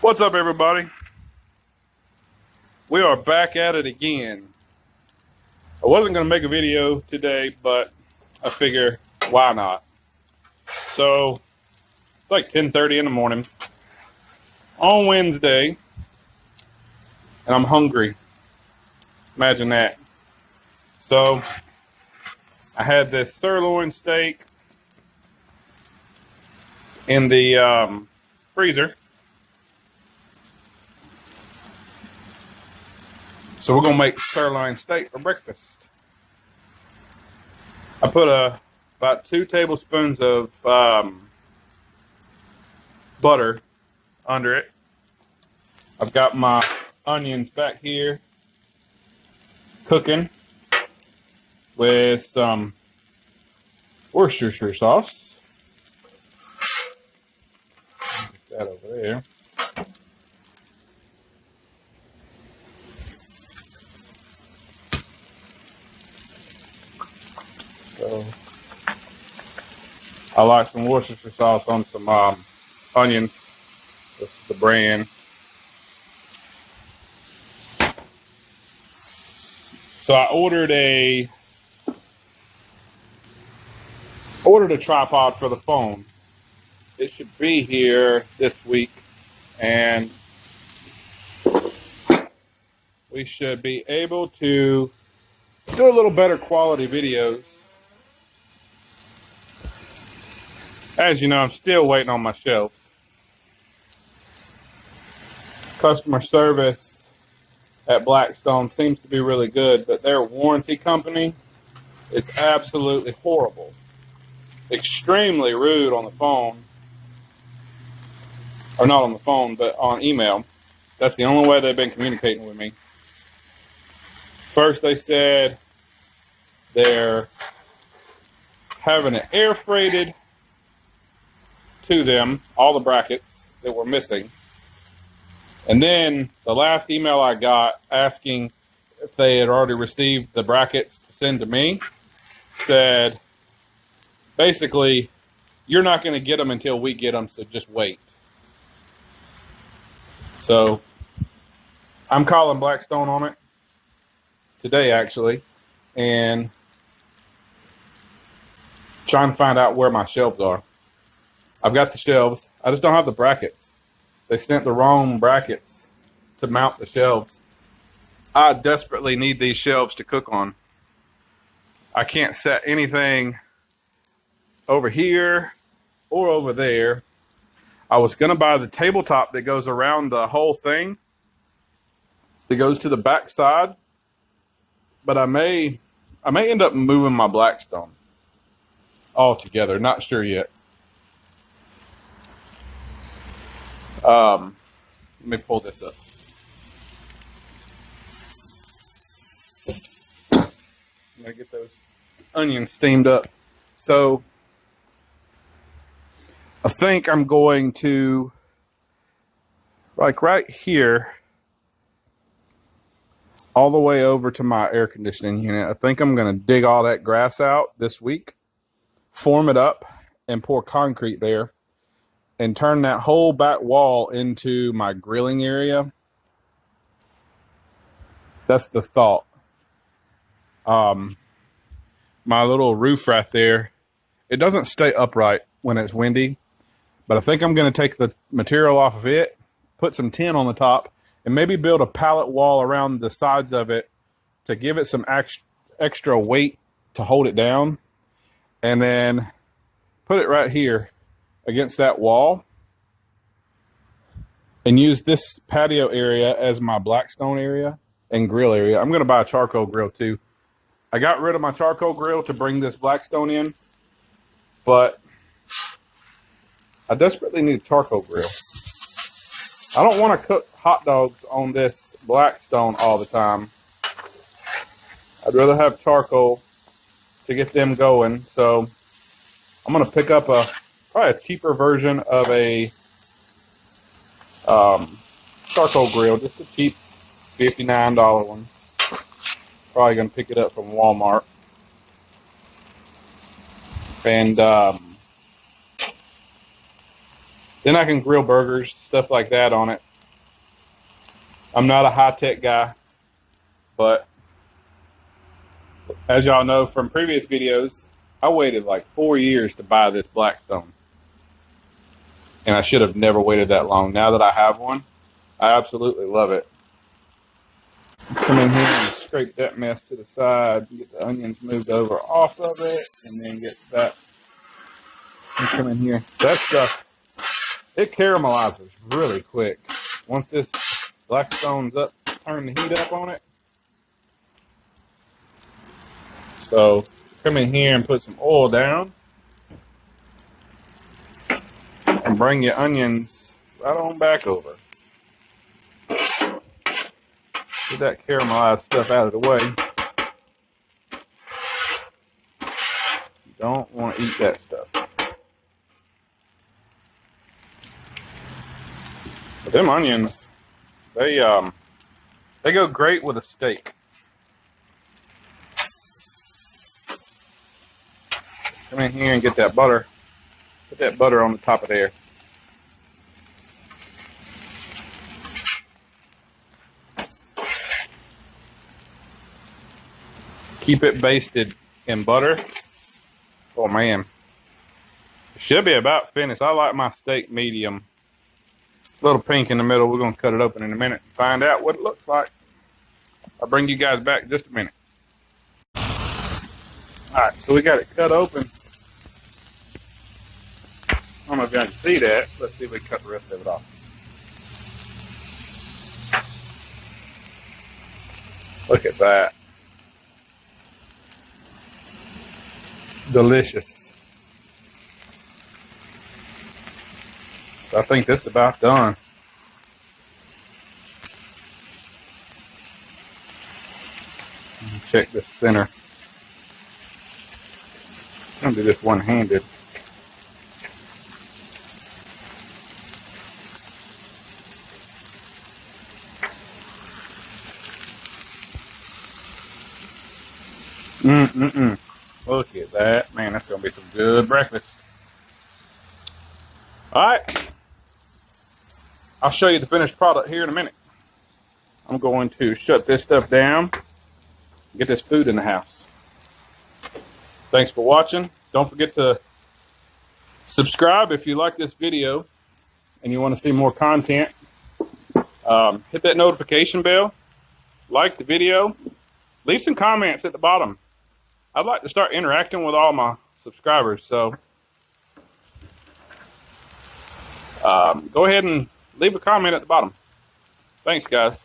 What's up, everybody? We are back at it again. I wasn't going to make a video today, but I figure why not? So it's like 10:30 in the morning on Wednesday, and I'm hungry. Imagine that. So I had this sirloin steak in the freezer. So we're gonna make sirloin steak for breakfast. I put about 2 tablespoons of butter under it. I've got my onions back here cooking with some Worcestershire sauce. Put that over there. So I like some Worcestershire sauce on some onions. This is the brand. So I ordered a tripod for the phone. It should be here this week, and we should be able to do a little better quality videos. As you know, I'm still waiting on my shelves. Customer service at Blackstone seems to be really good, but their warranty company is absolutely horrible. Extremely rude on the phone. Or not on the phone, but on email. That's the only way they've been communicating with me. First they said they're having it air freighted to them, all the brackets that were missing. And then the last email I got asking if they had already received the brackets to send to me said, basically, you're not going to get them until we get them, so just wait. So I'm calling Blackstone on it today, actually, and trying to find out where my shelves are. I've got the shelves. I just don't have the brackets. They sent the wrong brackets to mount the shelves. I desperately need these shelves to cook on. I can't set anything over here or over there. I was going to buy the tabletop that goes around the whole thing, that goes to the back side, but I may end up moving my Blackstone altogether. Not sure yet. Let me pull this up. I'm going to get those onions steamed up. So I think I'm going to, like right here, all the way over to my air conditioning unit. I think I'm going to dig all that grass out this week, form it up, and pour concrete there, and turn that whole back wall into my grilling area. That's the thought. My little roof right there, it doesn't stay upright when it's windy, but I think I'm going to take the material off of it, put some tin on the top, and maybe build a pallet wall around the sides of it to give it some extra weight to hold it down, and then put it right here against that wall and use this patio area as my Blackstone area and grill area. I'm going to buy a charcoal grill too. I got rid of my charcoal grill to bring this Blackstone in, but I desperately need a charcoal grill. I don't want to cook hot dogs on this Blackstone all the time. I'd rather have charcoal to get them going. So I'm going to pick up probably a cheaper version of a charcoal grill, just a cheap $59 one. Probably going to pick it up from Walmart. And then I can grill burgers, stuff like that on it. I'm not a high-tech guy, but as y'all know from previous videos, I waited like 4 years to buy this Blackstone. And I should have never waited that long. Now that I have one, I absolutely love it. Come in here and scrape that mess to the side. Get the onions moved over off of it, and then get that. And come in here. That stuff, it caramelizes really quick. Once this Blackstone's up, turn the heat up on it. So come in here and put some oil down. And bring your onions right on back over. Get that caramelized stuff out of the way. You don't want to eat that stuff. But them onions, they go great with a steak. Come in here and get that butter. Put that butter on the top of there. Keep it basted in butter. Oh man. It should be about finished. I like my steak medium. A little pink in the middle. We're going to cut it open in a minute and find out what it looks like. I'll bring you guys back in just a minute. Alright, so we got it cut open. I don't know if y'all can see that. Let's see if we can cut the rest of it off. Look at that. Delicious. So I think this is about done. Check the center. I'm gonna do this one-handed. Look at that. Man, that's going to be some good breakfast. Alright. I'll show you the finished product here in a minute. I'm going to shut this stuff down. Get this food in the house. Thanks for watching. Don't forget to subscribe if you like this video and you want to see more content. Hit that notification bell. Like the video. Leave some comments at the bottom. I'd like to start interacting with all my subscribers, so go ahead and leave a comment at the bottom. Thanks, guys.